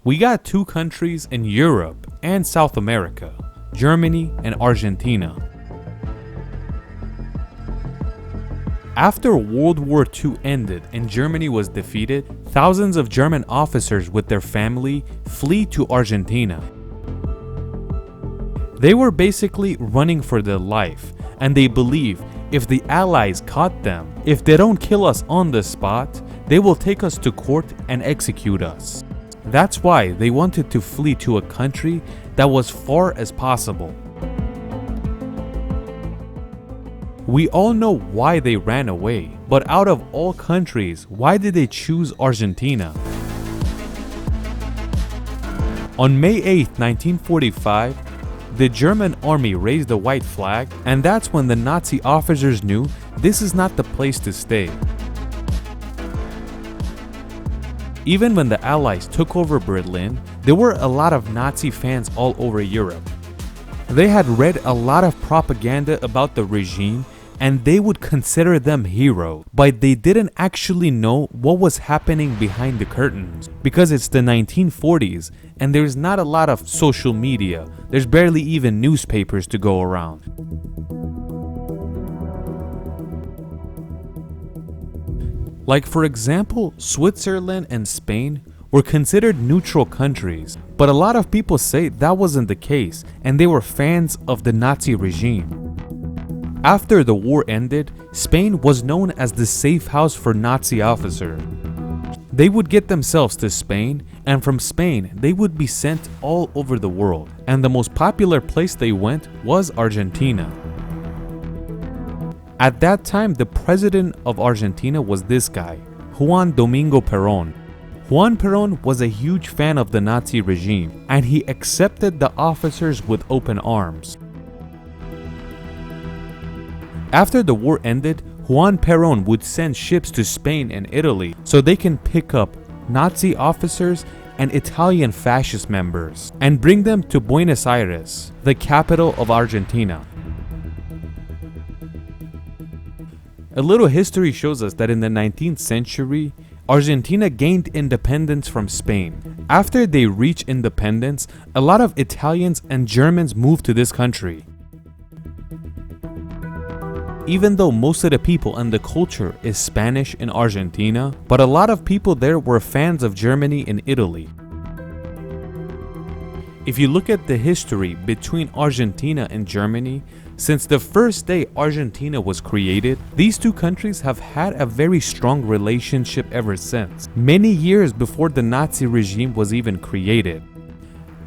We got two countries in Europe and South America, Germany and Argentina. After World War II ended and Germany was defeated, thousands of German officers with their family flee to Argentina. They were basically running for their life, and they believe if the Allies caught them, if they don't kill us on the spot, they will take us to court and execute us. That's why they wanted to flee to a country that was far as possible. We all know why they ran away, but out of all countries, why did they choose Argentina? On May 8, 1945, the German army raised the white flag, and that's when the Nazi officers knew this is not the place to stay. Even when the Allies took over Berlin, there were a lot of Nazi fans all over Europe. They had read a lot of propaganda about the regime and they would consider them heroes, but they didn't actually know what was happening behind the curtains because it's the 1940s and there's not a lot of social media. There's barely even newspapers to go around. Like for example, Switzerland and Spain were considered neutral countries, but a lot of people say that wasn't the case and they were fans of the Nazi regime. After the war ended, Spain was known as the safe house for Nazi officers. They would get themselves to Spain, and from Spain they would be sent all over the world, and the most popular place they went was Argentina. At that time, the president of Argentina was this guy, Juan Domingo Perón. Juan Perón was a huge fan of the Nazi regime, and he accepted the officers with open arms. After the war ended, Juan Perón would send ships to Spain and Italy so they can pick up Nazi officers and Italian fascist members and bring them to Buenos Aires, the capital of Argentina. A little history shows us that in the 19th century, Argentina gained independence from Spain. After they reached independence, a lot of Italians and Germans moved to this country. Even though most of the people and the culture is Spanish in Argentina, but a lot of people there were fans of Germany and Italy. If you look at the history between Argentina and Germany, since the first day Argentina was created, these two countries have had a very strong relationship ever since, many years before the Nazi regime was even created.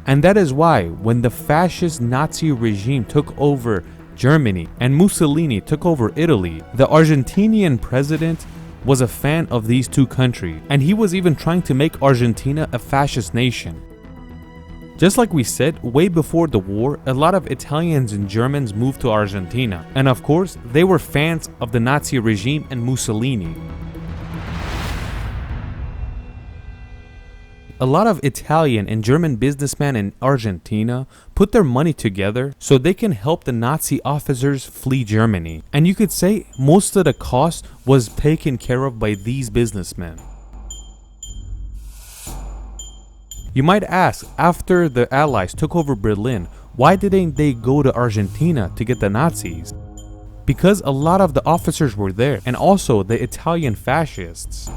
And that is why when the fascist Nazi regime took over Germany and Mussolini took over Italy, the Argentinian president was a fan of these two countries, and he was even trying to make Argentina a fascist nation. Just like we said, way before the war, a lot of Italians and Germans moved to Argentina, and of course, they were fans of the Nazi regime and Mussolini. A lot of Italian and German businessmen in Argentina put their money together so they can help the Nazi officers flee Germany. And you could say most of the cost was taken care of by these businessmen. You might ask, after the Allies took over Berlin, why didn't they go to Argentina to get the Nazis? Because a lot of the officers were there, and also the Italian fascists.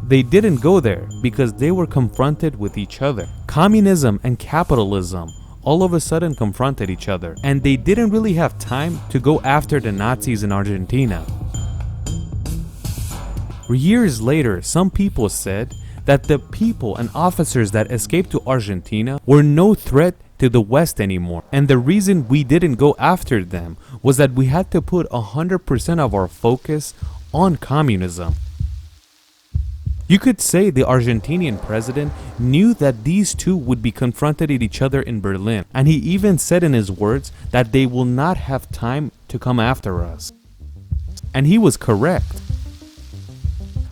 They didn't go there because they were confronted with each other. Communism and capitalism all of a sudden confronted each other, and they didn't really have time to go after the Nazis in Argentina. Years later, some people said that the people and officers that escaped to Argentina were no threat to the West anymore, and the reason we didn't go after them was that we had to put 100% of our focus on communism. You could say the Argentinian president knew that these two would be confronted at each other in Berlin, and he even said in his words that they will not have time to come after us. And he was correct.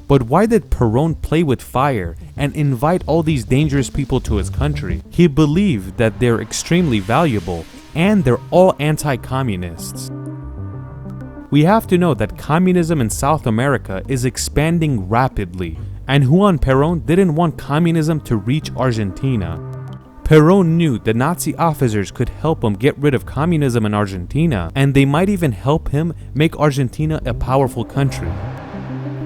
But why did Perón play with fire and invite all these dangerous people to his country? He believed that they're extremely valuable and they're all anti-communists. We have to know that communism in South America is expanding rapidly, And Juan Perón didn't want communism to reach Argentina. Perón knew the Nazi officers could help him get rid of communism in Argentina, and they might even help him make Argentina a powerful country.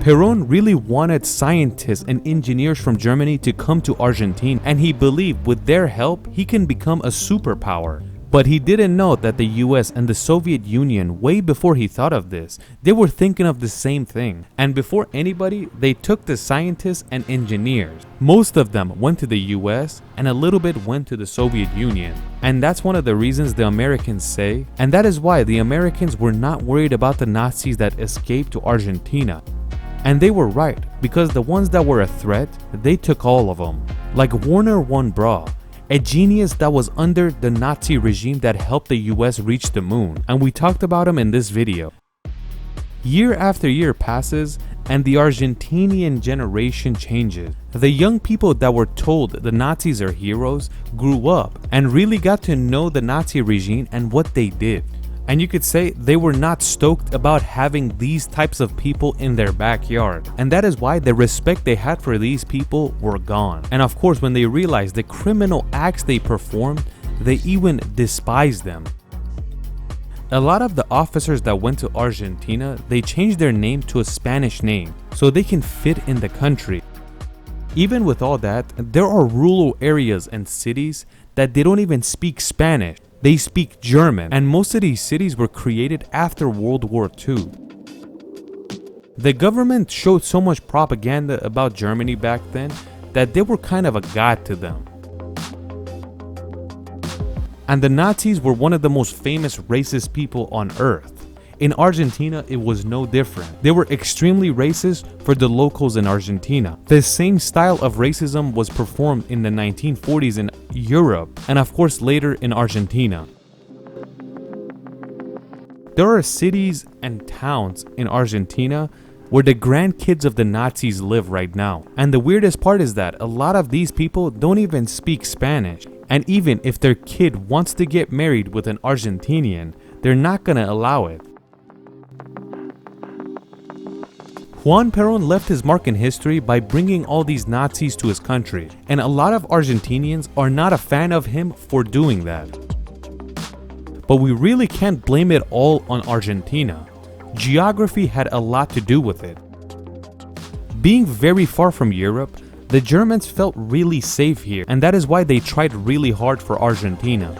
Perón really wanted scientists and engineers from Germany to come to Argentina, and he believed with their help he can become a superpower. But he didn't know that the US and the Soviet Union, way before he thought of this, they were thinking of the same thing. And before anybody, they took the scientists and engineers. Most of them went to the US and a little bit went to the Soviet Union. And that's one of the reasons the Americans say, and that is why the Americans were not worried about the Nazis that escaped to Argentina. And they were right, because the ones that were a threat, they took all of them. Like Werner von Braun, a genius that was under the Nazi regime that helped the US reach the moon, and we talked about him in this video. Year after year passes and the Argentinian generation changes. The young people that were told the Nazis are heroes grew up and really got to know the Nazi regime and what they did. And you could say they were not stoked about having these types of people in their backyard. And that is why the respect they had for these people were gone. And of course, when they realized the criminal acts they performed, they even despised them. A lot of the officers that went to Argentina, they changed their name to a Spanish name so they can fit in the country. Even with all that, there are rural areas and cities that they don't even speak Spanish. They speak German, and most of these cities were created after World War II. The government showed so much propaganda about Germany back then that they were kind of a god to them. And the Nazis were one of the most famous racist people on earth. In Argentina, it was no different. They were extremely racist for the locals in Argentina. The same style of racism was performed in the 1940s in Europe, and of course later in Argentina. There are cities and towns in Argentina where the grandkids of the Nazis live right now. And the weirdest part is that a lot of these people don't even speak Spanish. And even if their kid wants to get married with an Argentinian, they're not gonna allow it. Juan Perón left his mark in history by bringing all these Nazis to his country, and a lot of Argentinians are not a fan of him for doing that. But we really can't blame it all on Argentina. Geography had a lot to do with it. Being very far from Europe, the Germans felt really safe here, and that is why they tried really hard for Argentina.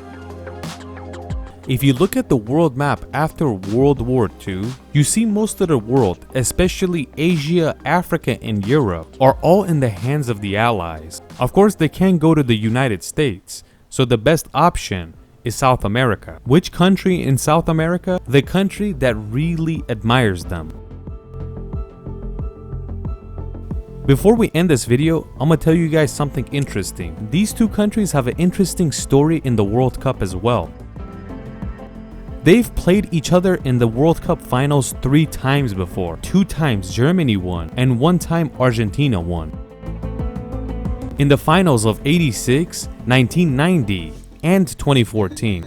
If you look at the world map after World War II, you see most of the world, especially Asia, Africa, and Europe, are all in the hands of the Allies. Of course, they can't go to the United States, so the best option is South America. Which country in South America? The country that really admires them. Before we end this video, I'm gonna tell you guys something interesting. These two countries have an interesting story in the World Cup as well. They've played each other in the World Cup finals 3 times before. 2 times Germany won, and 1 time Argentina won. In the finals of '86, 1990, and 2014.